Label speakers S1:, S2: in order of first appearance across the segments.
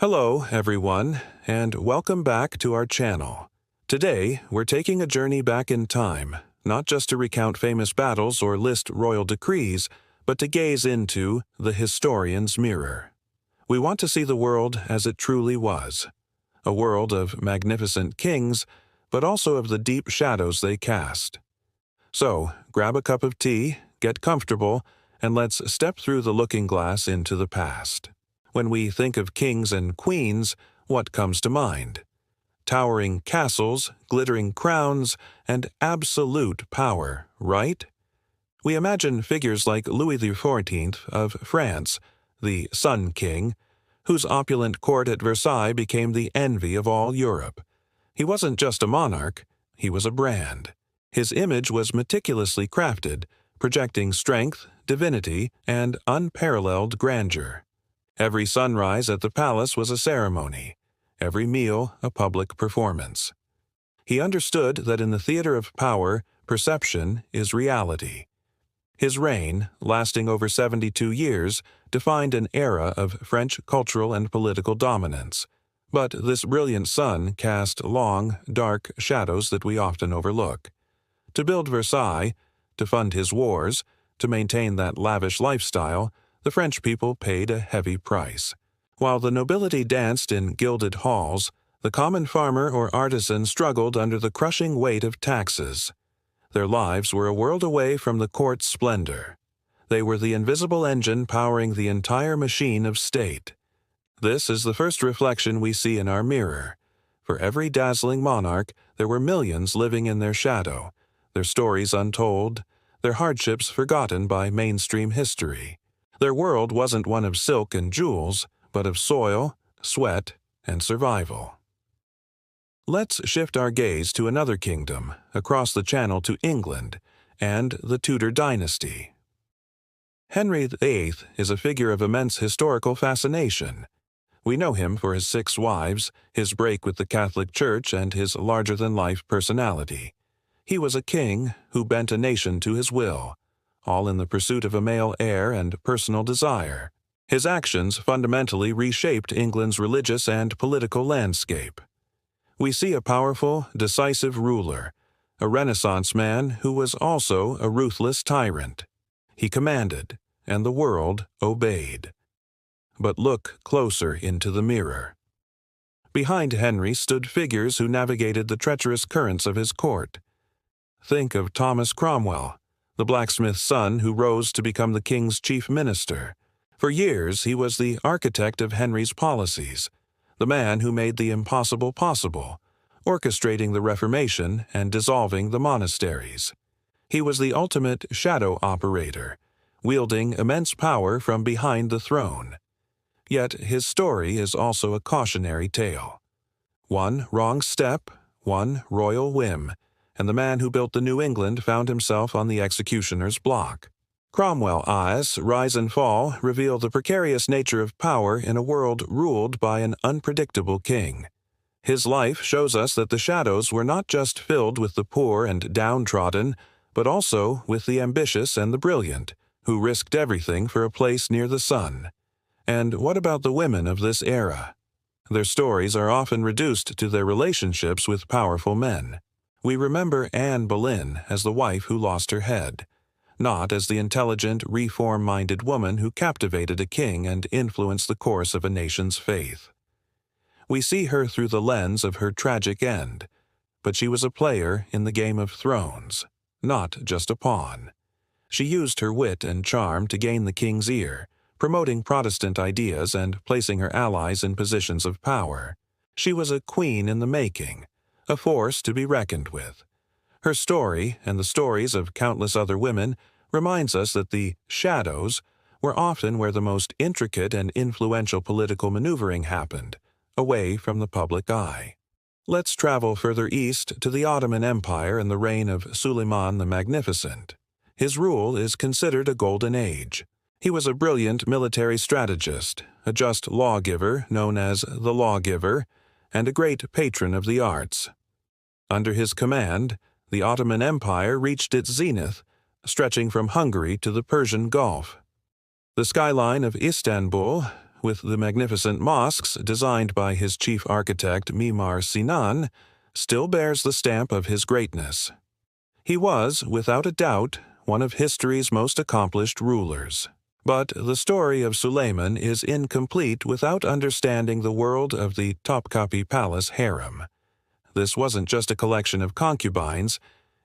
S1: Hello, everyone, and welcome back to our channel. Today, we're taking a journey back in time, not just to recount famous battles or list royal decrees, but to gaze into the historian's mirror. We want to see the world as it truly was, a world of magnificent kings, but also of the deep shadows they cast. So, grab a cup of tea, get comfortable, and let's step through the looking glass into the past. When we think of kings and queens, what comes to mind? Towering castles, glittering crowns, and absolute power, right? We imagine figures like Louis XIV of France, the Sun King, whose opulent court at Versailles became the envy of all Europe. He wasn't just a monarch, he was a brand. His image was meticulously crafted, projecting strength, divinity, and unparalleled grandeur. Every sunrise at the palace was a ceremony, every meal a public performance. He understood that in the theater of power, perception is reality. His reign, lasting over 72 years, defined an era of French cultural and political dominance. But this brilliant sun cast long, dark shadows that we often overlook. To build Versailles, to fund his wars, to maintain that lavish lifestyle, the French people paid a heavy price. While the nobility danced in gilded halls, the common farmer or artisan struggled under the crushing weight of taxes. Their lives were a world away from the court's splendor. They were the invisible engine powering the entire machine of state. This is the first reflection we see in our mirror. For every dazzling monarch, there were millions living in their shadow, their stories untold, their hardships forgotten by mainstream history. Their world wasn't one of silk and jewels, but of soil, sweat, and survival. Let's shift our gaze to another kingdom, across the channel to England, and the Tudor dynasty. Henry VIII is a figure of immense historical fascination. We know him for his 6 wives, his break with the Catholic Church, and his larger-than-life personality. He was a king who bent a nation to his will, all in the pursuit of a male heir and personal desire. His actions fundamentally reshaped England's religious and political landscape. We see a powerful, decisive ruler, a Renaissance man who was also a ruthless tyrant. He commanded, and the world obeyed. But look closer into the mirror. Behind Henry stood figures who navigated the treacherous currents of his court. Think of Thomas Cromwell, the blacksmith's son who rose to become the king's chief minister. For years, he was the architect of Henry's policies, the man who made the impossible possible, orchestrating the Reformation and dissolving the monasteries. He was the ultimate shadow operator, wielding immense power from behind the throne. Yet his story is also a cautionary tale. One wrong step, one royal whim, and the man who built the New England found himself on the executioner's block. Cromwell's rise and fall reveal the precarious nature of power in a world ruled by an unpredictable king. His life shows us that the shadows were not just filled with the poor and downtrodden, but also with the ambitious and the brilliant, who risked everything for a place near the sun. And what about the women of this era? Their stories are often reduced to their relationships with powerful men. We remember Anne Boleyn as the wife who lost her head, not as the intelligent, reform-minded woman who captivated a king and influenced the course of a nation's faith. We see her through the lens of her tragic end, but she was a player in the Game of Thrones, not just a pawn. She used her wit and charm to gain the king's ear, promoting Protestant ideas and placing her allies in positions of power. She was a queen in the making, a force to be reckoned with. Her story, and the stories of countless other women, reminds us that the shadows were often where the most intricate and influential political maneuvering happened, away from the public eye. Let's travel further east to the Ottoman Empire and the reign of Suleiman the Magnificent. His rule is considered a golden age. He was a brilliant military strategist, a just lawgiver known as the Lawgiver, and a great patron of the arts. Under his command, the Ottoman Empire reached its zenith, stretching from Hungary to the Persian Gulf. The skyline of Istanbul, with the magnificent mosques designed by his chief architect Mimar Sinan, still bears the stamp of his greatness. He was, without a doubt, one of history's most accomplished rulers. But the story of Suleiman is incomplete without understanding the world of the Topkapi Palace harem. This wasn't just a collection of concubines,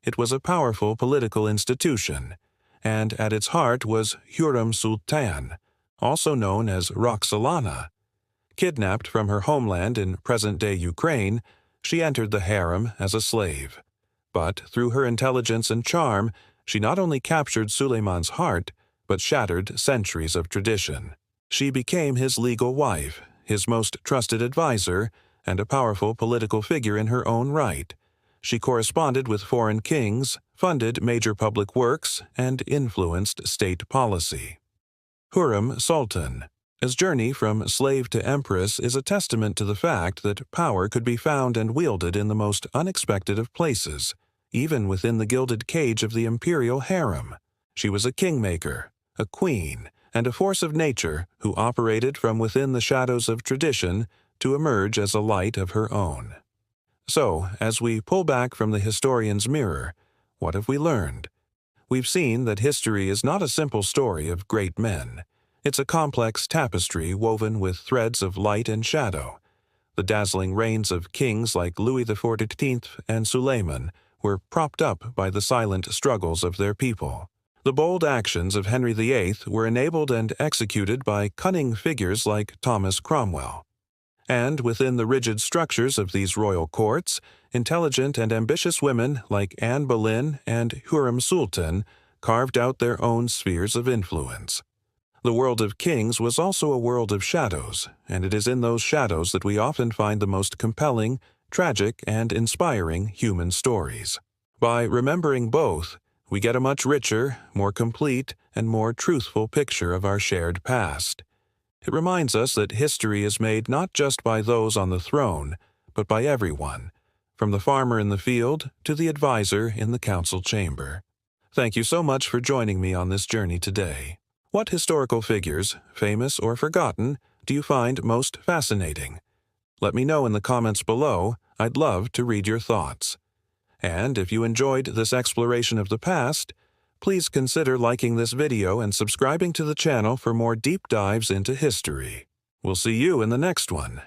S1: it was a powerful political institution, and at its heart was Hürrem Sultan, also known as Roxolana. Kidnapped from her homeland in present-day Ukraine, she entered the harem as a slave. But through her intelligence and charm, she not only captured Suleiman's heart, but shattered centuries of tradition. She became his legal wife, his most trusted advisor, and a powerful political figure in her own right. She corresponded with foreign kings, funded major public works, and influenced state policy. Hürrem Sultan. His journey from slave to empress is a testament to the fact that power could be found and wielded in the most unexpected of places, even within the gilded cage of the imperial harem. She was a kingmaker, a queen, and a force of nature who operated from within the shadows of tradition to emerge as a light of her own. So, as we pull back from the historian's mirror, what have we learned? We've seen that history is not a simple story of great men. It's a complex tapestry woven with threads of light and shadow. The dazzling reigns of kings like Louis XIV and Suleiman were propped up by the silent struggles of their people. The bold actions of Henry VIII were enabled and executed by cunning figures like Thomas Cromwell. And within the rigid structures of these royal courts, intelligent and ambitious women like Anne Boleyn and Hürrem Sultan carved out their own spheres of influence. The world of kings was also a world of shadows, and it is in those shadows that we often find the most compelling, tragic, and inspiring human stories. By remembering both, we get a much richer, more complete, and more truthful picture of our shared past. It reminds us that history is made not just by those on the throne, but by everyone, from the farmer in the field to the advisor in the council chamber. Thank you so much for joining me on this journey today. What historical figures, famous or forgotten, do you find most fascinating? Let me know in the comments below. I'd love to read your thoughts. And if you enjoyed this exploration of the past, please consider liking this video and subscribing to the channel for more deep dives into history. We'll see you in the next one.